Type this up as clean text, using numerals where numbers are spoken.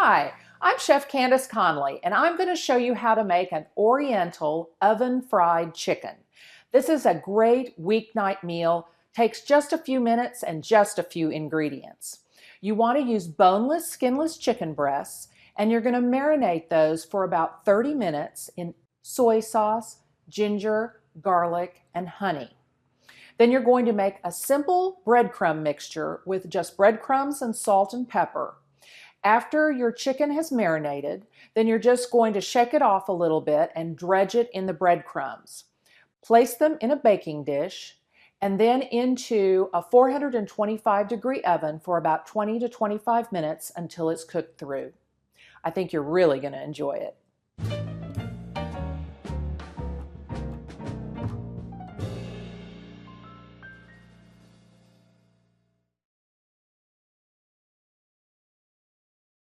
Hi, I'm Chef Candace Conley, and I'm going to show you how to make an Oriental oven-fried chicken. This is a great weeknight meal, takes just a few minutes and just a few ingredients. You want to use boneless, skinless chicken breasts, and you're going to marinate those for about 30 minutes in soy sauce, ginger, garlic, and honey. Then you're going to make a simple breadcrumb mixture with just breadcrumbs and salt and pepper. After your chicken has marinated, then you're just going to shake it off a little bit and dredge it in the breadcrumbs. Place them in a baking dish and then into a 425-degree oven for about 20 to 25 minutes until it's cooked through. I think you're really going to enjoy it.